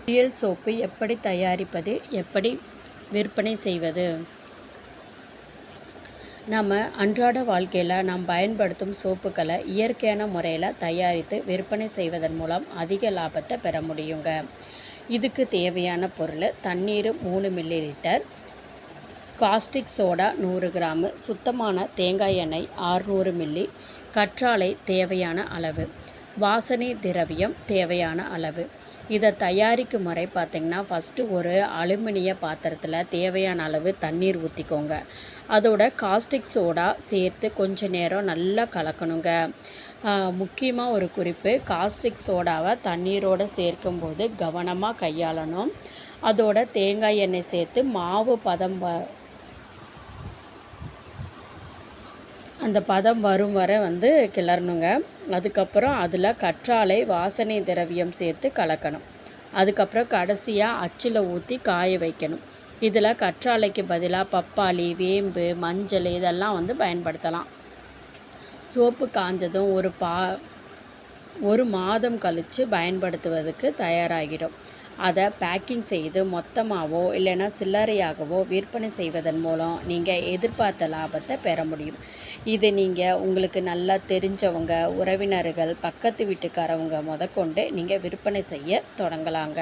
குளியல் சோப்பு எப்படி தயாரிப்பது, எப்படி விற்பனை செய்வது? நம்ம அன்றாட வாழ்க்கையில் நாம் பயன்படுத்தும் சோப்புக்களை இயற்கையான முறையில் தயாரித்து விற்பனை செய்வதன் மூலம் அதிக லாபத்தை பெற முடியுங்க. இதுக்கு தேவையான பொருள்: தண்ணீர் 3 மில்லிலிட்டர், காஸ்டிக் சோடா 100 கிராம், சுத்தமான தேங்காய் எண்ணெய் 600 மில்லி, கற்றாழை தேவையான அளவு, வாசனை திரவியம் தேவையான அளவு. இதை தயாரிக்கும் முறை பார்த்திங்கன்னா, ஃபஸ்ட்டு ஒரு அலுமினிய பாத்திரத்தில் தேவையான அளவு தண்ணீர் ஊற்றிக்கோங்க. அதோட காஸ்டிக் சோடா சேர்த்து கொஞ்ச நேரம் நல்லா கலக்கணுங்க. முக்கியமாக ஒரு குறிப்பு: காஸ்டிக் சோடாவை தண்ணீரோடு சேர்க்கும்போது கவனமாக கையாளணும். அதோட தேங்காய் எண்ணெய் சேர்த்து மாவு அந்த பதம் வரும் வரை கிளறணுங்க. அதுக்கப்புறம் அதில் கற்றாழை, வாசனை திரவியம் சேர்த்து கலக்கணும். அதுக்கப்புறம் கடைசியாக அச்சில் ஊற்றி காய வைக்கணும். இதில் கற்றாழைக்கு பதிலாக பப்பாளி, வேம்பு, மஞ்சள் இதெல்லாம் பயன்படுத்தலாம். சோப்பு காஞ்சதும் ஒரு மாதம் கழித்து பயன்படுத்துவதற்கு தயாராகிடும். அதை பேக்கிங் செய்து மொத்தமாகவோ இல்லைன்னா சில்லறையாகவோ விற்பனை செய்வதன் மூலம் நீங்கள் எதிர்பார்த்த லாபத்தை பெற முடியும். இது நீங்கள் உங்களுக்கு நல்லா தெரிஞ்சவங்க, உறவினர்கள், பக்கத்து வீட்டுக்காரவங்க முதற்கொண்டு நீங்கள் விற்பனை செய்ய தொடங்கலாங்க.